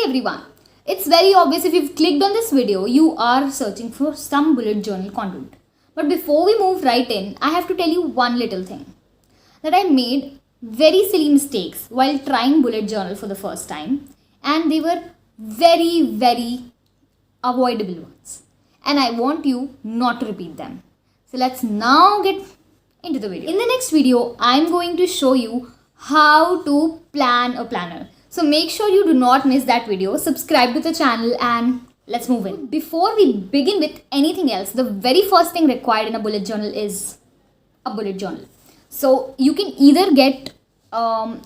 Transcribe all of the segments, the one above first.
everyone. It's very obvious if you've clicked on this video, you are searching for some bullet journal content. But before we move right in, I have to tell you one little thing. That I made very silly mistakes while trying bullet journal for the first time. And they were very avoidable ones. And I want you not to repeat them. So let's now get into the video. In the next video, I'm going to show you how to plan a planner. So make sure you do not miss that video. Subscribe to the channel and let's move in. Before we begin with anything else, the very first thing required in a bullet journal is a bullet journal. So you can either get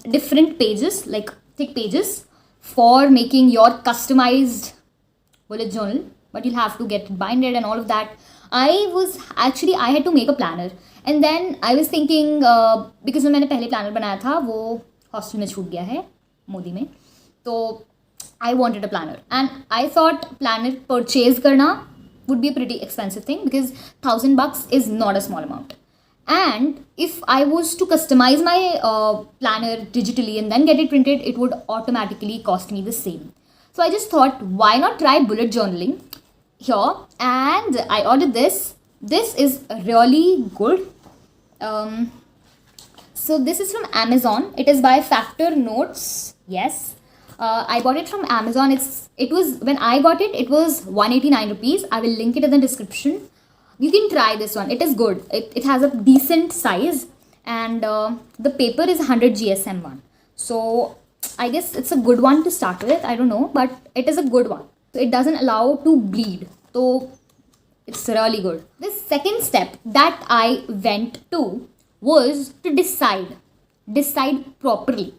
different pages, like thick pages, for making your customized bullet journal, but you'll have to get it binded and all of that. I had to make a planner, and then I was thinking because मैंने पहले planner बनाया था वो hostel में छूट गया है मोदी में, तो I wanted a planner and I thought planner purchase करना would be a pretty expensive thing because $1,000 is not a small amount. And if I was to customize my planner digitally and then get it printed, it would automatically cost me the same. So I just thought, why not try bullet journaling here? And I ordered this. This is really good. So this is from Amazon. It is by Factor Notes. Yes. I bought it from Amazon. When I got it, it was 189 rupees. I will link it in the description. You can try this one. It is good. It has a decent size and the paper is 100 GSM one. So I guess it's a good one to start with. I don't know, but it is a good one. So it doesn't allow to bleed. So it's really good. The second step that I went to was to decide properly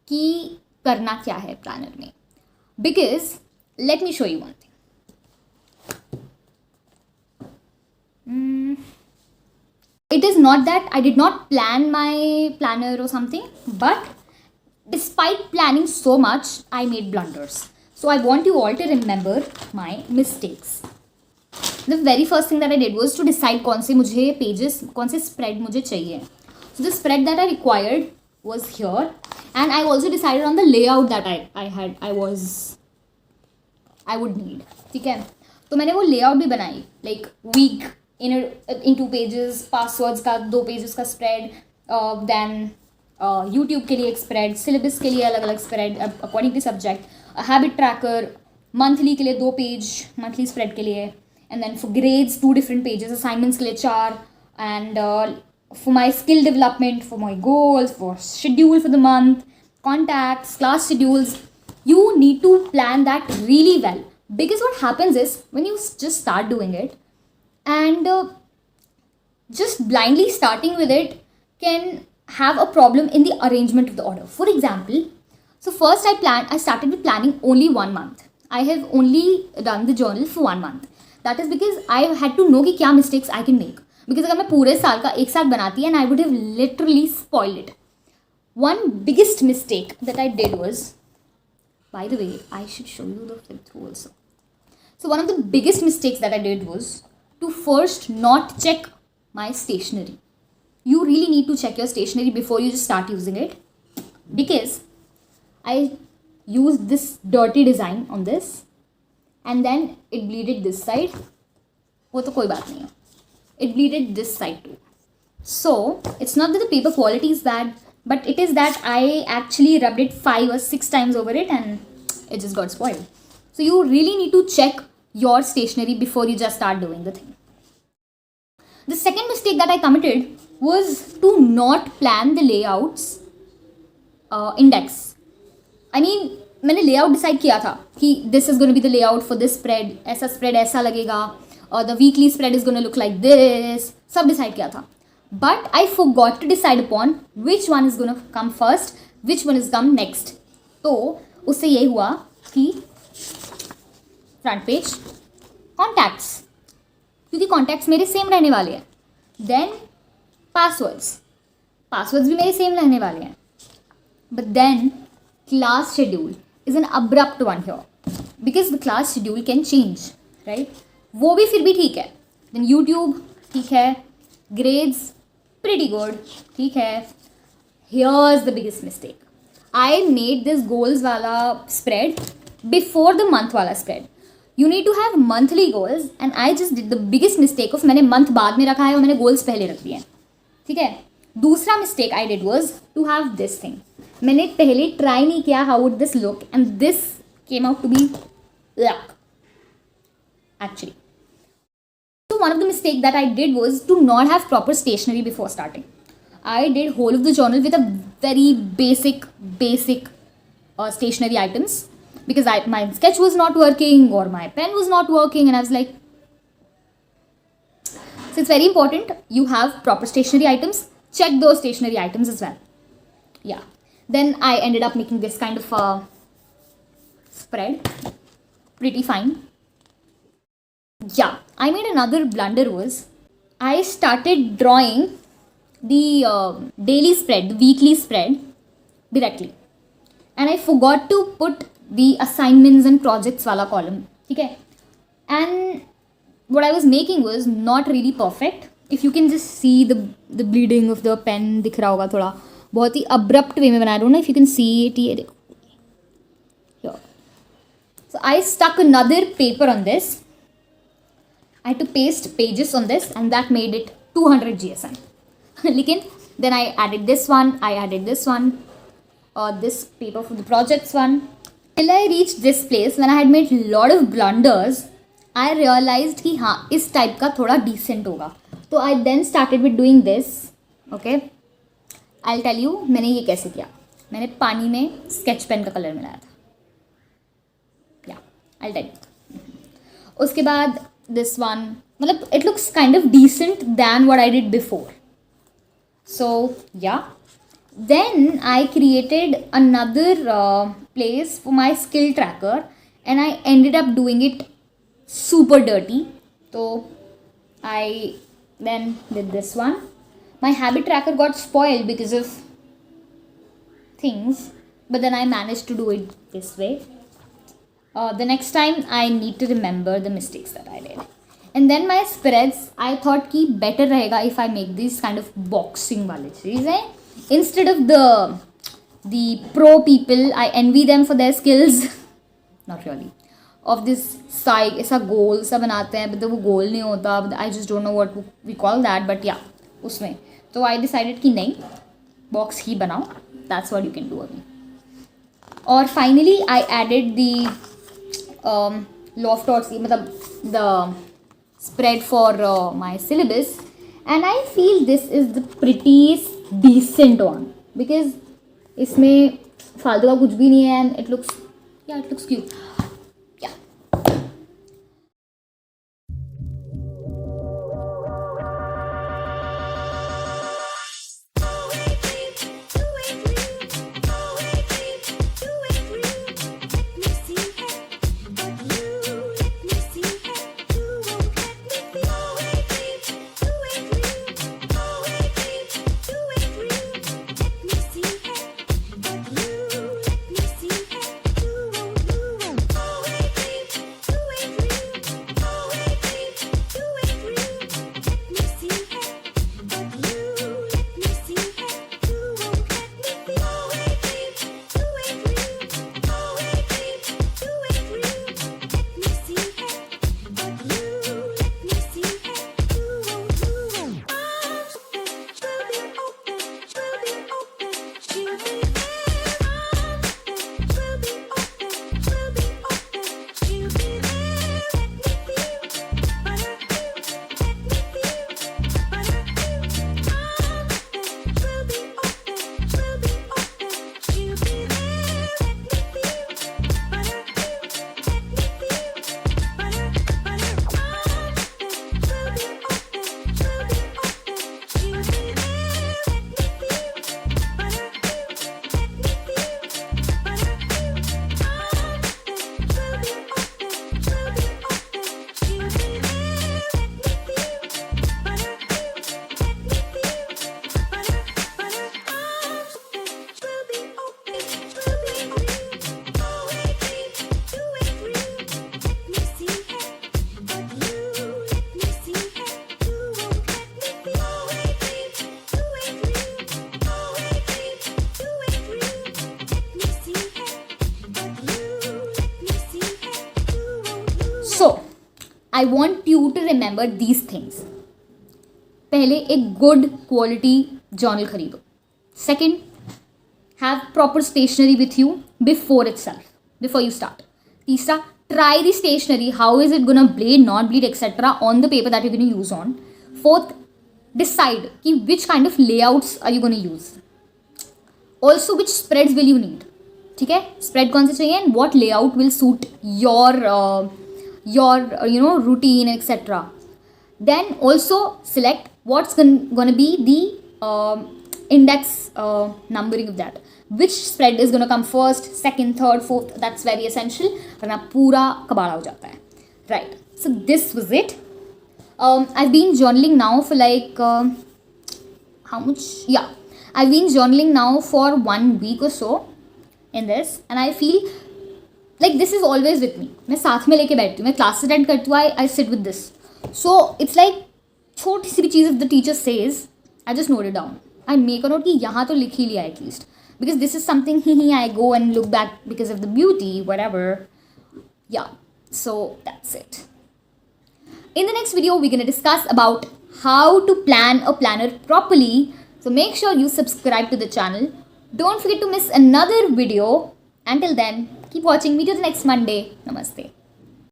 कि करना क्या है planner में. Because let me show you one thing. It is not that I did not plan my planner or something, but despite planning so much, I made blunders. So I want you all to remember my mistakes. The very first thing that I did was to decide कौन से मुझे pages, कौन से spread मुझे चाहिए. So the spread that I required was here, and I also decided on the layout that I would need. ठीक है, तो मैंने वो layout भी बनाई, like week in 2 pages, passwords का 2 pages का spread, then YouTube के लिए एक spread, syllabus के लिए अलग-अलग spread according to subject, a habit tracker, monthly के लिए 2 page monthly spread के लिए, and then for grades 2 different pages, assignments के लिए 4, and for my skill development, for my goals, for schedule for the month, contacts, class schedules. You need to plan that really well, because what happens is when you just start doing it and just blindly starting with it can have a problem in the arrangement of the order. For example, so first I started with planning only 1 month. I have only done the journal for 1 month. That is because I had to know कि क्या mistakes I can make. Because अगर मैं पूरे साल का एक साथ बनाती and I would have literally spoiled it. One biggest mistake that I did was, by the way, I should show you the flip through also. So one of the biggest mistakes that I did was to first not check my stationery. You really need to check your stationery before you just start using it. Because I used this dirty design on this and then it bleeded this side. वो तो कोई बात नहीं है. It bleeded this side too. So it's not that the paper quality is bad, but it is that I actually rubbed it 5 or 6 times over it and it just got spoiled. So you really need to check your stationery before you just start doing the thing. The second mistake that I committed was to not plan the layouts index. I mean, मैंने layout decide किया था कि this is going to be the layout for this spread, ऐसा spread ऐसा लगेगा, or the weekly spread is going to look like this. सब decide किया था. But I forgot to decide upon which one is going to come first, which one is come next. तो उससे ये हुआ कि front page contacts, क्योंकि contacts मेरे same रहने वाले हैं. Then passwords भी मेरे same रहने वाले हैं. But then class schedule is an abrupt one here because the class schedule can change, right? वो भी फिर भी ठीक है. Then YouTube ठीक है. Grades pretty good, ठीक है. Here's the biggest mistake. I made this goals wala spread before the month wala spread. You need to have monthly goals, and I just did the biggest mistake of मैंने month बाद में रखा है और मैंने goals पहले रख दिए हैं. ठीक है. दूसरा mistake I did was to have this thing. मैंने पहले try नहीं किया how would this look, and this came out to be yuck. Actually. So one of the mistake that I did was to not have proper stationery before starting. I did whole of the journal with a very basic stationery items, because my sketch was not working or my pen was not working, and I was like, so it's very important you have proper stationery items. Check those stationery items as well. Yeah. Then I ended up making this kind of a spread. Pretty fine. Yeah. I made another blunder was I started drawing the daily spread, the weekly spread directly. And I forgot to put the assignments and projects wala column. Okay. And what I was making was not really perfect. If you can just see the bleeding of the pen, दिख रहा होगा थोड़ा बहुत ही abrupt way में बनाया. I don't know if you can see it here. So I stuck another paper on this. I had to paste pages on this, and that made it 200 GSM. Then I added this one. This paper for the projects one. Till I reached this place, when I had made a lot of blunders, I realized कि हाँ इस type का थोड़ा decent होगा. So I then started with doing this. Okay. I'll tell you मैंने ये कैसे किया. मैंने पानी में sketch pen का कलर मिलाया था. Yeah, I'll tell you. उसके बाद this one, मतलब it looks kind of decent than what I did before. So yeah. Then I created another place for my skill tracker, and I ended up doing it super dirty. So I then did this one. My habit tracker got spoiled because of things, but then I managed to do it this way. The next time I need to remember the mistakes that I did. And then my spreads, I thought ki better rahega if I make these kind of boxing wale cheeze. Instead of the pro people, I envy them for their skills. Not really. Of this side, ऐसा goal सा बनाते हैं, but वो goal नहीं होता. I just don't know what we call that, but yeah, उसमें. So I decided कि नहीं, box ही बनाओ. That's what you can do अभी. और finally I added the loft or मतलब the spread for my syllabus, and I feel this is the prettiest decent one because इसमें फालतू का कुछ भी नहीं है, and it looks cute. Yeah. I want you to remember these things. पहले एक good quality journal खरीदो. Second, have proper stationery with you before you start. तीसरा, try the stationery. How is it gonna bleed, not bleed, etc. on the paper that you're gonna use on. Fourth, decide कि which kind of layouts are you gonna use. Also, which spreads will you need. ठीक है, spread कौन से चाहिए and what layout will suit your routine, etc. Then also select what's gonna be the index numbering of that. Which spread is gonna come first, second, third, fourth. That's very essential. वरना पूरा कबाड़ा हो जाता है. Right. So this was it. I've been journaling now for like how much? Yeah, I've been journaling now for 1 week or so in this, and I feel like this is always with me. मैं साथ में लेके बैठती हूँ, मैं class attend करती हूँ, I sit with this. So it's like छोटी सी भी चीज़ if the teacher says, I just note it down. I make a note कि यहाँ तो लिख ही लिया at least, because this is something I go and look back because of the beauty, whatever. Yeah, so that's it. In the next video, we're going to discuss about how to plan a planner properly. So make sure you subscribe to the channel. Don't forget to miss another video. Until then, keep watching. Meet you the next Monday. Namaste.